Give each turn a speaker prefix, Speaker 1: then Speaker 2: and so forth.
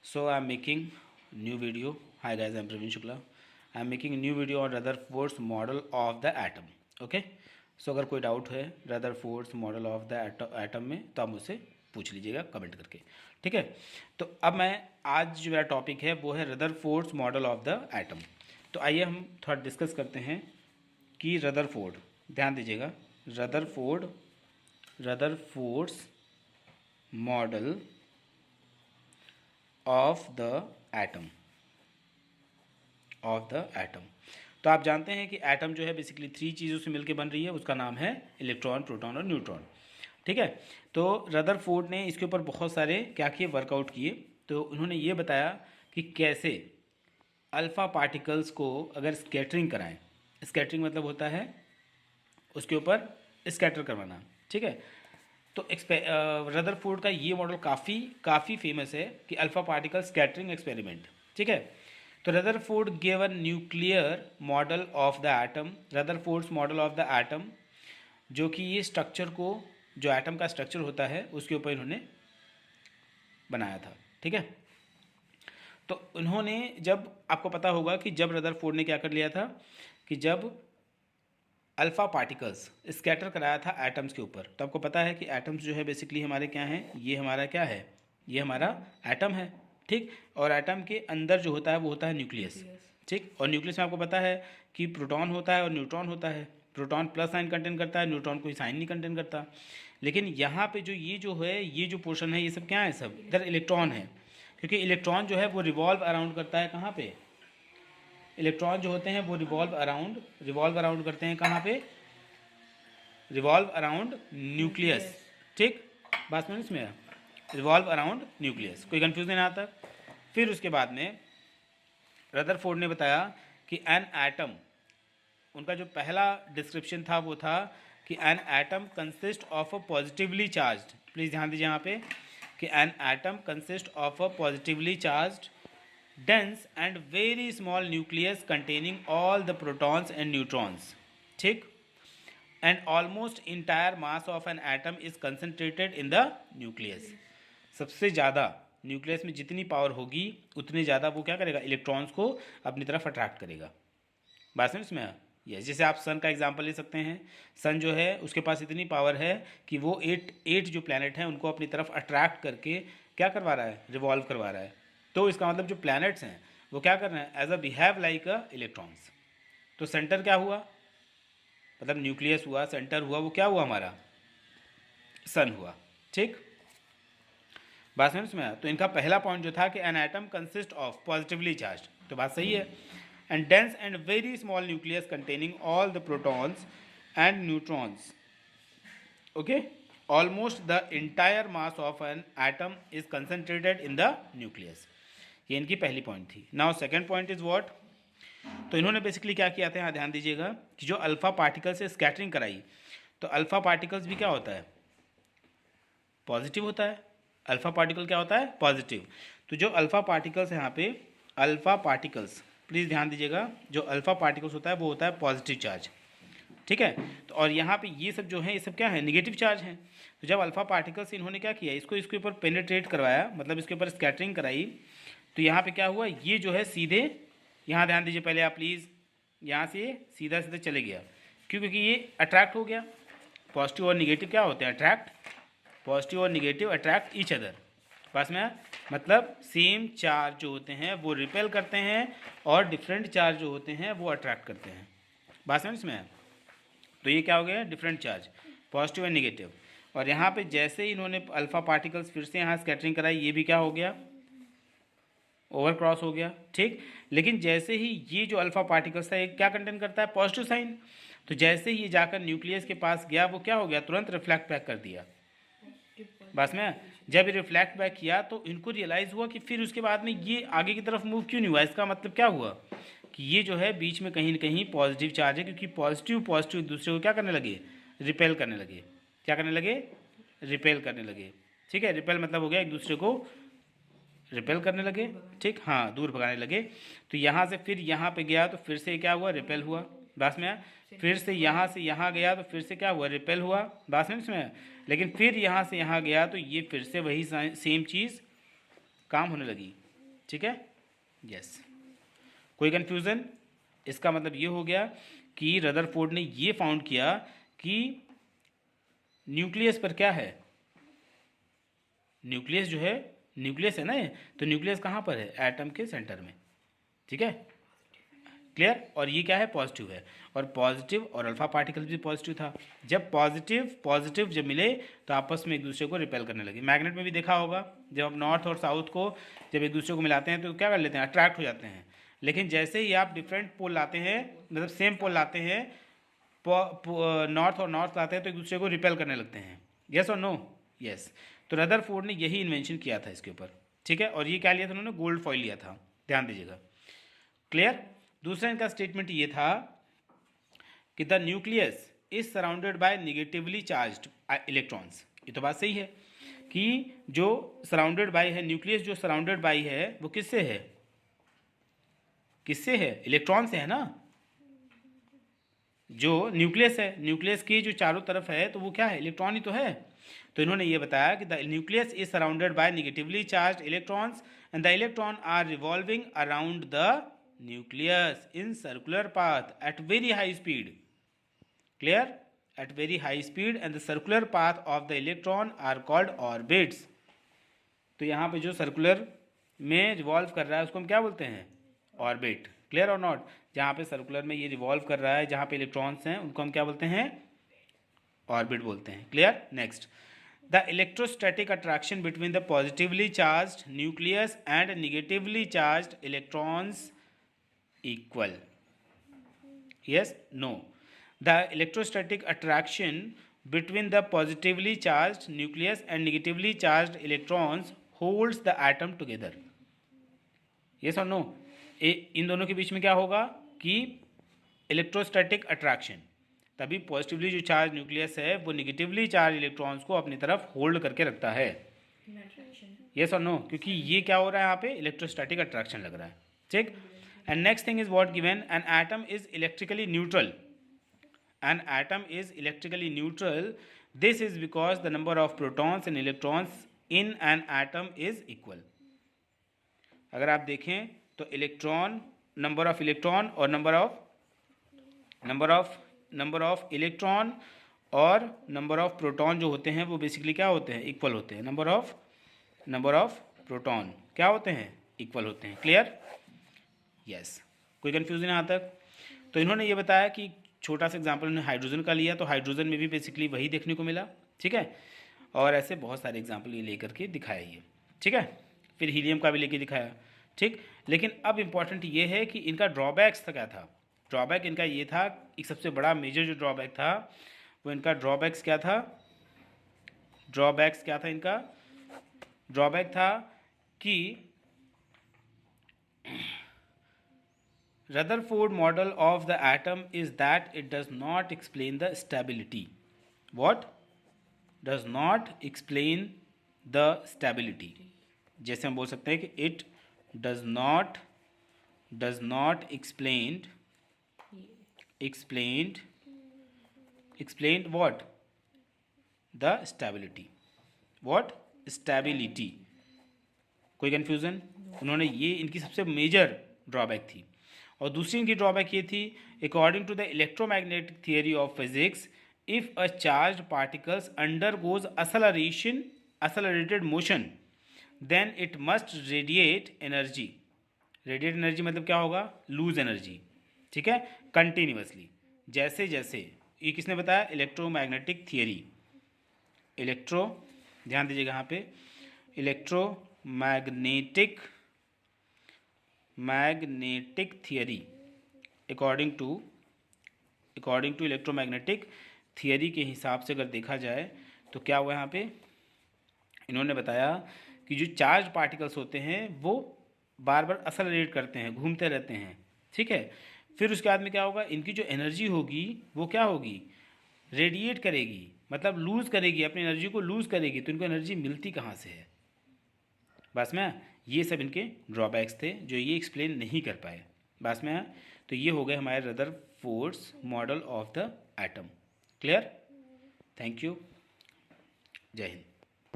Speaker 1: So I'm making new video. Hi guys, I'm Praveen Shukla. I'm making a new video on Rutherford's model of the atom. Okay? So अगर कोई doubt है Rutherford's model of the atom में तो आप मुझसे पूछ लीजिएगा comment करके. ठीक है. तो अब मैं आज जो मेरा टॉपिक है वो है Rutherford's model of the atom. तो आइए हम थोड़ा डिस्कस करते हैं कि रदरफोर्ड, ध्यान दीजिएगा, Rutherford's model of the atom. तो आप जानते हैं कि एटम जो है बेसिकली 3 चीज़ों से मिलकर बन रही है. उसका नाम है इलेक्ट्रॉन, प्रोटॉन और न्यूट्रॉन. ठीक है. तो रदरफोर्ड ने इसके ऊपर बहुत सारे क्या किए, वर्कआउट किए. तो उन्होंने ये बताया कि कैसे अल्फ़ा पार्टिकल्स को अगर स्कैटरिंग कराएं, स्कैटरिंग मतलब होता है उसके ऊपर स्कैटर करवाना. ठीक है. तो रदरफोर्ड का ये मॉडल काफ़ी फेमस है कि अल्फ़ा पार्टिकल स्कैटरिंग एक्सपेरिमेंट. ठीक है. तो Rutherford gave a nuclear model of the atom, Rutherford's model of the atom, जो कि ये स्ट्रक्चर को, जो एटम का स्ट्रक्चर होता है उसके ऊपर इन्होंने बनाया था. ठीक है. तो उन्होंने, जब आपको पता होगा कि जब रदरफोर्ड ने क्या कर लिया था कि जब अल्फ़ा पार्टिकल्स स्कैटर कराया था एटम्स के ऊपर, तो आपको पता है कि एटम्स जो है बेसिकली हमारे क्या हैं, ये हमारा क्या है, ये हमारा एटम है. ठीक. और एटम के अंदर जो होता है वो होता है न्यूक्लियस. ठीक. और न्यूक्लियस में आपको पता है कि प्रोटॉन होता है और न्यूट्रॉन होता है. प्रोटॉन प्लस साइन कंटेन करता है, न्यूट्रॉन कोई साइन नहीं कंटेन करता. लेकिन यहाँ पे जो ये जो है, ये जो पोर्शन है, ये सब क्या है, सब इधर इलेक्ट्रॉन है. क्योंकि इलेक्ट्रॉन जो है वो रिवॉल्व अराउंड करता है कहाँ पे, इलेक्ट्रॉन जो होते हैं वो रिवॉल्व अराउंड करते हैं कहाँ पे, रिवॉल्व अराउंड न्यूक्लियस. ठीक. बात समझ में, रिवॉल्व अराउंड न्यूक्लियस, कोई कंफ्यूजन नहीं आता. फिर उसके बाद में रदरफोर्ड ने बताया कि एन एटम, उनका जो पहला डिस्क्रिप्शन था वो था कि an atom consist of a positively charged, please ध्यान दीजिए यहाँ पे, कि an atom consist of a positively charged dense and very small nucleus containing all the protons and neutrons. ठीक. and almost entire mass of an atom is concentrated in the nucleus. सबसे ज़्यादा nucleus में जितनी power होगी उतनी ज़्यादा वो क्या करेगा, इलेक्ट्रॉन्स को अपनी तरफ अट्रैक्ट करेगा. बात समझ में? यस. जैसे आप सन का एग्जांपल ले सकते हैं. सन जो है उसके पास इतनी पावर है कि वो एट जो प्लैनेट हैं उनको अपनी तरफ अट्रैक्ट करके क्या करवा रहा है, रिवॉल्व करवा रहा है. तो इसका मतलब जो प्लैनेट्स हैं वो क्या कर रहे हैं, as a behave like a electrons. तो सेंटर क्या हुआ, मतलब न्यूक्लियस हुआ, सेंटर हुआ, वो क्या हुआ, हमारा सन हुआ. ठीक. बात समझ में? तो इनका पहला पॉइंट जो था कि an atom consist of positively charge, तो बात सही है. And dense and very small nucleus containing all the protons and neutrons. Okay. Almost the entire mass of an atom is concentrated in the nucleus. ये इनकी पहली point थी. Now second point is what. तो इन्होंने basically क्या किया था, यहाँ ध्यान दीजिएगा, कि जो अल्फा पार्टिकल से स्कैटरिंग कराई, तो अल्फा पार्टिकल्स भी क्या होता है, पॉजिटिव होता है. अल्फा पार्टिकल क्या होता है, पॉजिटिव. तो जो अल्फा पार्टिकल्स यहाँ पे, अल्फा पार्टिकल्स, प्लीज़ ध्यान दीजिएगा, जो अल्फा पार्टिकल्स होता है वो होता है पॉजिटिव चार्ज. ठीक है. तो और यहाँ पे ये सब जो है, ये सब क्या है, निगेटिव चार्ज हैं. तो जब अल्फा पार्टिकल से इन्होंने क्या किया, इसको इसके ऊपर पेनिट्रेट करवाया, मतलब इसके ऊपर स्कैटरिंग कराई, तो यहाँ पे क्या हुआ, ये जो है सीधे, यहाँ ध्यान दीजिए पहले आप प्लीज़, यहाँ से सीधा सीधा चले गया. क्यों? क्योंकि ये अट्रैक्ट हो गया. पॉजिटिव और निगेटिव क्या होते हैं, अट्रैक्ट. पॉजिटिव और निगेटिव अट्रैक्ट ईच अदर. पास में, मतलब सेम चार्ज जो होते हैं वो रिपेल करते हैं और डिफरेंट चार्ज जो होते हैं वो अट्रैक्ट करते हैं. बात समझ में? तो ये क्या हो गया, different charge, positive and negative. और यहाँ पे जैसे ही इन्होंने अल्फा पार्टिकल्स फिर से यहाँ स्कैटरिंग कराई, ये भी क्या हो गया, ओवर क्रॉस हो गया. ठीक. लेकिन जैसे ही ये जो अल्फा पार्टिकल्स था, ये क्या कंटेन करता है, पॉजिटिव साइन. तो जैसे ही ये जाकर न्यूक्लियस के पास गया, वो क्या हो गया, तुरंत रिफ्लेक्ट बैक कर दिया. बस में, जब ये रिफ्लेक्ट बैक किया तो इनको रियलाइज़ हुआ कि फिर उसके बाद में ये आगे की तरफ मूव क्यों नहीं हुआ. इसका मतलब क्या हुआ कि ये जो है बीच में कहीं ना कहीं पॉजिटिव चार्ज है, क्योंकि पॉजिटिव एक दूसरे को क्या करने लगे, रिपेल करने लगे. क्या करने लगे, रिपेल करने लगे. ठीक है. रिपेल मतलब हो गया एक दूसरे को रिपेल करने लगे. ठीक. हाँ, दूर भगाने लगे. तो यहाँ से फिर यहाँ पे गया तो फिर से क्या हुआ, रिपेल हुआ. बस में, फिर से यहाँ गया तो फिर से क्या हुआ, रिपेल हुआ. बस में इसमें, लेकिन फिर यहाँ से यहाँ गया तो ये फिर से वही सेम चीज़ काम होने लगी. ठीक है, यस। कोई कन्फ्यूज़न? इसका मतलब ये हो गया कि रदरफोर्ड ने ये फाउंड किया कि न्यूक्लियस पर क्या है, न्यूक्लियस जो है, न्यूक्लियस है ना ये, तो न्यूक्लियस कहाँ पर है, एटम के सेंटर में, ठीक है, क्लियर। और ये क्या है, पॉजिटिव है, और पॉजिटिव और अल्फा पार्टिकल भी पॉजिटिव था। जब पॉजिटिव जब मिले तो आपस में एक दूसरे को रिपेल करने लगे। मैग्नेट में भी देखा होगा, जब आप नॉर्थ और साउथ को जब एक दूसरे को मिलाते हैं तो क्या कर लेते हैं, अट्रैक्ट हो जाते हैं। लेकिन जैसे ही आप डिफरेंट पोल लाते हैं, मतलब सेम पोल लाते हैं, नॉर्थ और नॉर्थ लाते हैं तो एक दूसरे को रिपेल करने लगते हैं। यस और नो? यस। तो रदरफोर्ड ने यही इन्वेंशन किया था इसके ऊपर, ठीक है। और ये क्या लिया था उन्होंने, गोल्ड फॉइल लिया था, ध्यान दीजिएगा, क्लियर। दूसरा इनका स्टेटमेंट ये था कि the nucleus is surrounded by negatively charged electrons. ये तो बात सही है कि जो सराउंडेड बाय है, न्यूक्लियस जो सराउंडेड बाय है वो किससे है, किससे है, इलेक्ट्रॉन से है ना। जो न्यूक्लियस है, न्यूक्लियस की जो चारों तरफ है तो वो क्या है, इलेक्ट्रॉन ही तो है। तो इन्होंने ये बताया कि the nucleus is surrounded by negatively charged electrons and the electron are revolving around the nucleus in circular path at very high speed, clear, at very high speed, and the circular path of the electron are called orbits. तो यहाँ पे जो circular में revolve कर रहा है उसको हम क्या बोलते हैं, ऑर्बिट, क्लियर और नॉट। जहाँ पे सर्कुलर में ये रिवॉल्व कर रहा है, जहाँ पे इलेक्ट्रॉन्स हैं उनको हम क्या बोलते हैं, ऑर्बिट बोलते हैं, clear. Next, the electrostatic attraction between the positively charged nucleus and negatively charged electrons equal, yes, no, the electrostatic attraction between the positively charged nucleus and negatively charged electrons holds the atom together, yes or no। इन दोनों के बीच में क्या होगा कि electrostatic attraction, तभी positively जो charge nucleus है वो नेगेटिवली चार्ज इलेक्ट्रॉन्स को अपनी तरफ होल्ड करके रखता है, यस और नो, क्योंकि ये क्या हो रहा है यहाँ पे, इलेक्ट्रोस्टैटिक अट्रैक्शन लग रहा है, ठीक। And next thing is what given, an atom is electrically neutral. An atom is electrically neutral. This is because the number of protons and electrons in an atom is equal. अगर आप देखें तो electron, number of electron और number of electron और number of proton जो होते हैं वो बेसिकली क्या होते हैं, इक्वल होते हैं। नंबर ऑफ प्रोटॉन क्या होते हैं, इक्वल होते हैं, क्लियर, यस। कोई कन्फ्यूजन यहाँ तक? तो इन्होंने ये बताया कि छोटा सा एग्जांपल उन्होंने हाइड्रोजन का लिया, तो हाइड्रोजन में भी बेसिकली वही देखने को मिला, ठीक है। और ऐसे बहुत सारे एग्जांपल ये लेकर के दिखाया ये, ठीक है। फिर हीलियम का भी लेके दिखाया, ठीक। लेकिन अब इम्पॉर्टेंट ये है कि इनका ड्रॉबैक्स था, क्या था ड्रॉबैक इनका, ये था एक सबसे बड़ा मेजर जो ड्रॉबैक था वो इनका ड्रॉबैक्स क्या था, इनका ड्रॉबैक था कि Rutherford model of the atom is that it does not explain the stability. What? Does not explain the stability. जैसे हम बोल सकते हैं कि it does not explained what? The stability. What? Stability. कोई कंफ्यूजन? उन्होंने ये इनकी सबसे मेजर ड्रॉबैक थी। और दूसरी इनकी ड्रॉबैक ये थी, according to the electromagnetic theory of physics, if a charge particles undergoes accelerated motion then it must radiate energy. Radiate energy मतलब क्या होगा, लूज एनर्जी, ठीक है, कंटिन्यूसली, जैसे जैसे, ये किसने बताया, इलेक्ट्रोमैग्नेटिक थियरी, ध्यान दीजिएगा यहाँ पे, magnetic theory, according to electromagnetic theory के हिसाब से अगर देखा जाए तो क्या हुआ यहाँ पे, इन्होंने बताया कि जो चार्ज पार्टिकल्स होते हैं वो बार बार एक्सेलरेट करते हैं, घूमते रहते हैं, ठीक है। फिर उसके बाद में क्या होगा, इनकी जो एनर्जी होगी वो क्या होगी, रेडिएट करेगी, मतलब लूज़ करेगी, अपनी एनर्जी को लूज़ करेगी। तो इनको एनर्जी मिलती कहाँ से है, बस में ये सब इनके ड्रॉबैक्स थे जो ये एक्सप्लेन नहीं कर पाए, बस में। तो ये हो गए हमारे Rutherford's model of the atom, clear. Thank you, जय हिंद।